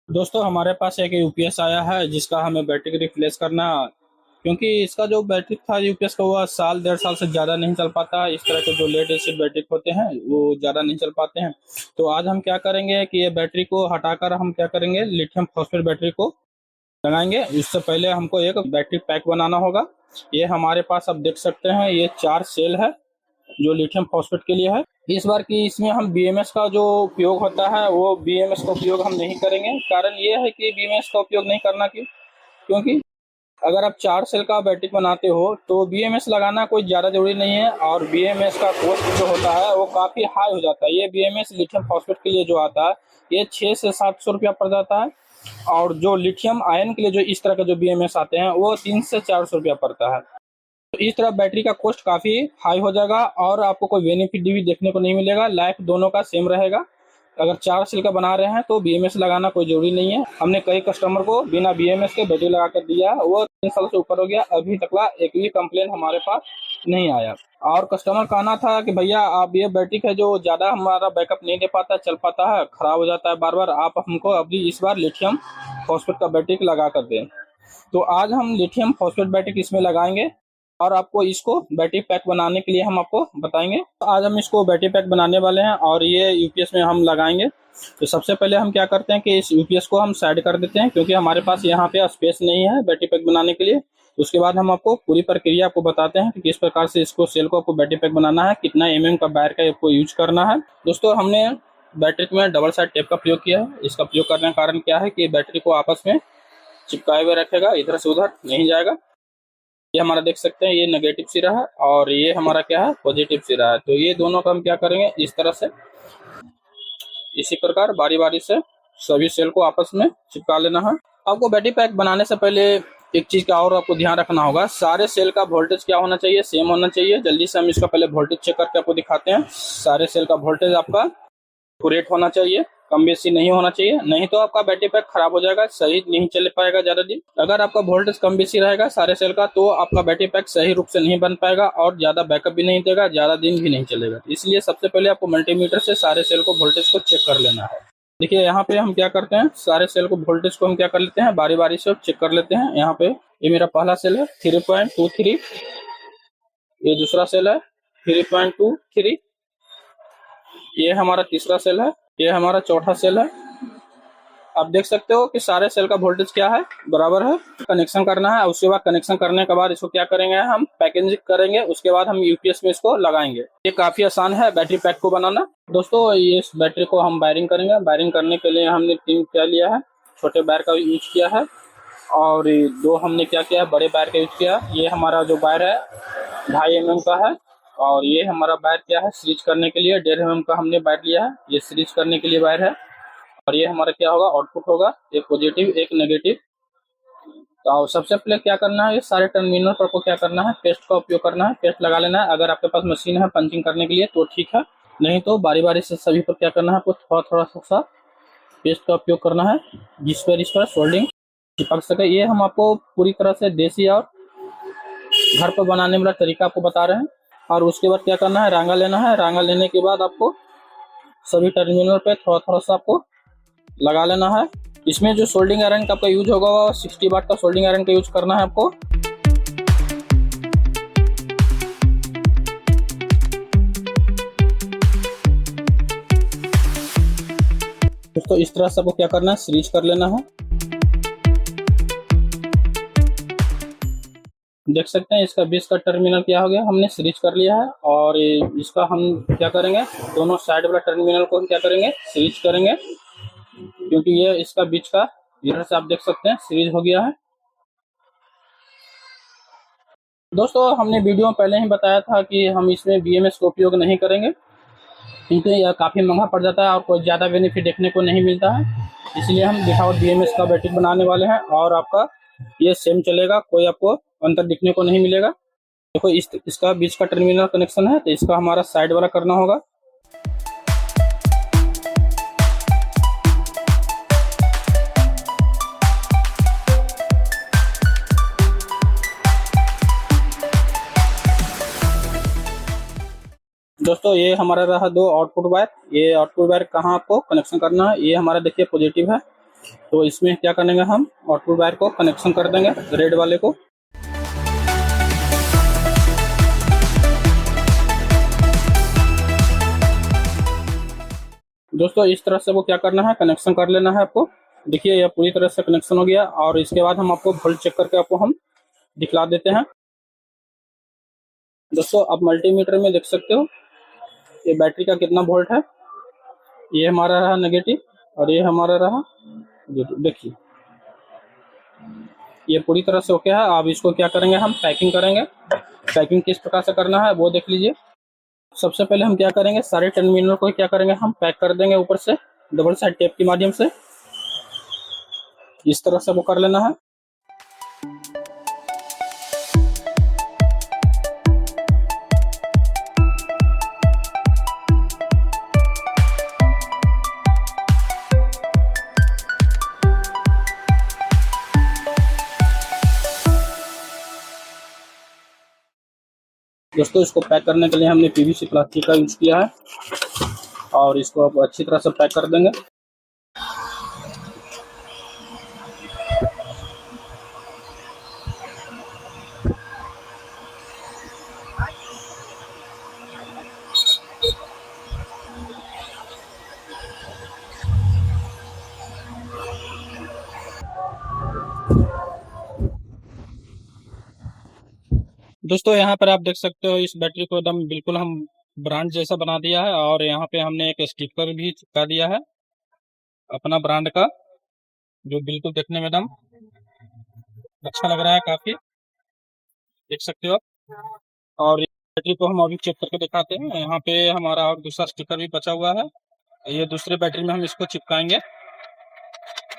दोस्तों हमारे पास एक यूपीएस आया है जिसका हमें बैटरी रिप्लेस करना है। क्योंकि इसका जो बैटरी था यूपीएस का वो साल 1.5 साल से ज़्यादा नहीं चल पाता। इस तरह के जो लेड एसिड बैटरी होते हैं वो ज़्यादा नहीं चल पाते हैं। तो आज हम क्या करेंगे कि ये बैटरी को हटाकर हम क्या करेंगे, लिथियम फॉस्फेट बैटरी को लगाएंगे। इससे पहले हमको एक बैटरी पैक बनाना होगा। ये हमारे पास आप देख सकते हैं, ये 4 सेल है जो लिथियम फॉस्फेट के लिए है। इस बार की इसमें हम बीएमएस का जो उपयोग होता है वो बीएमएस का उपयोग हम नहीं करेंगे। कारण ये है कि बीएमएस का उपयोग नहीं करना क्योंकि अगर आप 4 सेल का बैटरी बनाते हो तो बीएमएस लगाना कोई ज़्यादा जरूरी नहीं है। और बीएमएस का कॉस्ट जो होता है वो काफ़ी हाई हो जाता है। ये बीएमएस लिथियम फॉस्फेट के लिए जो आता है ये 600 से 700 रुपया पड़ जाता है। और जो लिथियम आयन के लिए जो इस तरह के जो बीएमएस आते हैं वो 300 से 400 रुपया पड़ता है। तो इस तरह बैटरी का कॉस्ट काफ़ी हाई हो जाएगा और आपको कोई बेनिफिट भी देखने को नहीं मिलेगा। लाइफ दोनों का सेम रहेगा। अगर 4 सेल का बना रहे हैं तो बीएमएस लगाना कोई जरूरी नहीं है। हमने कई कस्टमर को बिना बीएमएस के बैटरी लगा कर दिया, वो 3 साल से ऊपर हो गया, अभी तक एक भी कंप्लेन हमारे पास नहीं आया। और कस्टमर कहना था कि भैया आप ये बैटरी है जो ज़्यादा हमारा बैकअप नहीं दे पाता, चल पाता है, खराब हो जाता है बार बार, आप हमको अभी इस बार लिथियम फॉस्फेट का बैटरी लगा कर दें। तो आज हम लिथियम फॉस्फेट बैटरी इसमें लगाएंगे और आपको इसको बैटरी पैक बनाने के लिए हम आपको बताएंगे। तो आज हम इसको बैटरी पैक बनाने वाले हैं और ये यूपीएस में हम लगाएंगे। तो सबसे पहले हम क्या करते हैं कि इस यूपीएस को हम साइड कर देते हैं क्योंकि हमारे पास यहाँ पे स्पेस नहीं है बैटरी पैक बनाने के लिए। उसके बाद हम आपको पूरी प्रक्रिया आपको बताते हैं कि किस प्रकार से इसको सेल को आपको बैटरी पैक बनाना है, कितना एमएम का वायर का आपको यूज करना है। दोस्तों हमने बैटरी में डबल साइड टेप का प्रयोग किया है। इसका प्रयोग करने का कारण क्या है कि बैटरी को आपस में चिपकाए हुए रखेगा, इधर से उधर नहीं जाएगा। ये हमारा देख सकते हैं ये नेगेटिव सिरा है और ये हमारा क्या है, पॉजिटिव सिरा है। तो ये दोनों का हम क्या करेंगे, इस तरह से इसी प्रकार बारी बारी से सभी सेल को आपस में चिपका लेना है। आपको बैटरी पैक बनाने से पहले एक चीज का और आपको ध्यान रखना होगा, सारे सेल का वोल्टेज क्या होना चाहिए, सेम होना चाहिए। जल्दी से हम इसका पहले वोल्टेज चेक करके आपको दिखाते हैं। सारे सेल का वोल्टेज आपका एक्यूरेट होना चाहिए, कम बेसी नहीं होना चाहिए, नहीं तो आपका बैटरी पैक खराब हो जाएगा, सही नहीं चल पाएगा ज्यादा दिन। अगर आपका वोल्टेज कम बेसी रहेगा सारे सेल का तो आपका बैटरी पैक सही रूप से नहीं बन पाएगा और ज्यादा बैकअप भी नहीं देगा, ज्यादा दिन भी नहीं चलेगा। इसलिए सबसे पहले आपको मल्टीमीटर से सारे सेल को वोल्टेज को चेक कर लेना है। देखिए यहाँ पे हम क्या करते हैं, सारे सेल को वोल्टेज को हम क्या कर लेते हैं, बारी बारी से चेक कर लेते हैं। यहाँ पे ये मेरा पहला सेल है 3.23, ये दूसरा सेल है 3.23, ये हमारा तीसरा सेल है, ये हमारा चौथा सेल है। आप देख सकते हो कि सारे सेल का वोल्टेज क्या है, बराबर है। कनेक्शन करना है, उसके बाद कनेक्शन करने के बाद इसको क्या करेंगे, हम पैकेजिंग करेंगे, उसके बाद हम यूपीएस में इसको लगाएंगे। ये काफी आसान है बैटरी पैक को बनाना। दोस्तों ये इस बैटरी को हम वायरिंग करेंगे। वायरिंग करने के लिए हमने 3 क्या लिया है, छोटे वायर का यूज किया है और 2 हमने क्या किया है, बड़े वायर का यूज किया है। ये हमारा जो वायर है 2.5 mm का है और ये हमारा वायर क्या है, सीरीज करने के लिए 1.5 mm का हमने वायर लिया है, ये सीरीज करने के लिए वायर है। और ये हमारा क्या होगा, आउटपुट होगा, एक पॉजिटिव एक नेगेटिव। तो सबसे पहले क्या करना है, ये सारे टर्मिनल पर को क्या करना है, पेस्ट का उपयोग करना है, पेस्ट लगा लेना है। अगर आपके पास मशीन है पंचिंग करने के लिए तो ठीक है, नहीं तो बारी बारी से सभी पर क्या करना है, आपको थोड़ा थोड़ा सा पेस्ट का उपयोग करना है जिस पर इस पर सोल्डिंग चिपक सके। ये हम आपको पूरी तरह से देसी और घर पर बनाने वाला तरीका आपको बता रहे हैं। और उसके बाद क्या करना है, रांगा लेना है। रांगा लेने के बाद आपको सभी टर्मिनल पे थोड़ा थोड़ा सा आपको लगा लेना है। इसमें जो सोल्डिंग आयरन का आपका यूज होगा 60 वाट का सोल्डिंग आयरन का यूज करना है आपको। दोस्तों इस तरह से आपको क्या करना है, सीरीज कर लेना है। देख सकते हैं इसका 20 का टर्मिनल क्या हो गया, हमने सीरीज कर लिया है। और इसका हम क्या करेंगे, दोनों साइड वाला टर्मिनल को हम क्या करेंगे, सीरीज करेंगे, क्योंकि ये इसका बीच का इधर से आप देख सकते हैं सीरीज हो गया है। दोस्तों हमने वीडियो में पहले ही बताया था कि हम इसमें बीएमएस का उपयोग नहीं करेंगे क्योंकि यह काफ़ी महंगा पड़ जाता है और कोई ज़्यादा बेनिफिट देखने को नहीं मिलता है। इसलिए हम विदाउट बीएमएस का बैटरी बनाने वाले हैं और आपका ये सेम चलेगा, कोई आपको अंतर दिखने को नहीं मिलेगा। देखो इसका बीच का टर्मिनल कनेक्शन है तो इसका हमारा साइड वाला करना होगा। दोस्तों ये हमारा रहा 2 आउटपुट वायर। ये आउटपुट वायर कहाँ आपको कनेक्शन करना है, ये हमारा देखिए पॉजिटिव है तो इसमें क्या करेंगे, हम आउटपुट वायर को कनेक्शन कर देंगे रेड वाले को। दोस्तों इस तरह से वो क्या करना है, कनेक्शन कर लेना है आपको। देखिए यह पूरी तरह से कनेक्शन हो गया, और इसके बाद हम आपको वोल्ट चेक करके आपको हम दिखला देते हैं। दोस्तों आप मल्टीमीटर में देख सकते हो ये बैटरी का कितना वोल्ट है। ये हमारा रहा नेगेटिव और ये हमारा रहा पॉजिटिव। देखिए ये पूरी तरह से ओके है। अब इसको क्या करेंगे, हम पैकिंग करेंगे। पैकिंग किस प्रकार से करना है वो देख लीजिए। सबसे पहले हम क्या करेंगे, सारे टर्मिनल को क्या करेंगे, हम पैक कर देंगे ऊपर से डबल साइड टेप के माध्यम से। इस तरह से वो कर लेना है। दोस्तों इसको पैक करने के लिए हमने पीवीसी प्लास्टिक का यूज किया है, और इसको अब अच्छी तरह से पैक कर देंगे। दोस्तों यहाँ पर आप देख सकते हो इस बैटरी को एकदम बिल्कुल हम ब्रांड जैसा बना दिया है, और यहाँ पे हमने एक स्टिकर भी चिपका दिया है अपना ब्रांड का, जो बिल्कुल देखने में एकदम अच्छा लग रहा है काफी, देख सकते हो आप। और इस बैटरी को हम अभी चेक करके दिखाते हैं। यहाँ पे हमारा और दूसरा स्टिकर भी बचा हुआ है, ये दूसरे बैटरी में हम इसको चिपकाएंगे,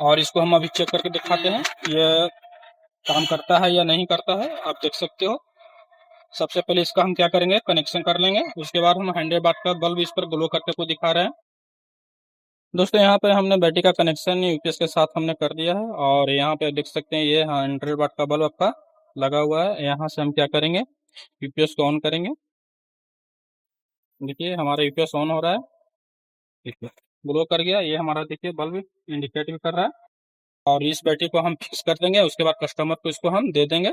और इसको हम अभी चेक करके दिखाते हैं ये काम करता है या नहीं करता है। आप देख सकते हो सबसे पहले इसका हम क्या करेंगे, कनेक्शन कर लेंगे। उसके बाद हम 100 वाट का बल्ब इस पर ग्लो करके को दिखा रहे हैं। दोस्तों यहाँ पे हमने बैटरी का कनेक्शन यूपीएस के साथ हमने कर दिया है, और यहाँ पे देख सकते हैं ये 100 वाट का बल्ब आपका लगा हुआ है। यहाँ से हम क्या करेंगे, यूपीएस को ऑन करेंगे। देखिए हमारा यूपीएस ऑन हो रहा है, ठीक है, ग्लो कर गया ये हमारा, देखिए बल्ब इंडिकेट भी कर रहा है। और इस बैटरी को हम फिक्स कर देंगे, उसके बाद कस्टमर को इसको हम दे देंगे।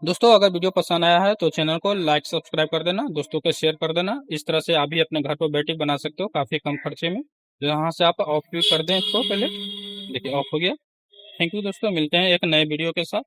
दोस्तों अगर वीडियो पसंद आया है तो चैनल को लाइक सब्सक्राइब कर देना, दोस्तों को शेयर कर देना। इस तरह से आप भी अपने घर पर बैटरी बना सकते हो काफ़ी कम खर्चे में। यहाँ से आप ऑफ भी कर दें इसको, पहले देखिए ऑफ हो गया। थैंक यू दोस्तों, मिलते हैं एक नए वीडियो के साथ।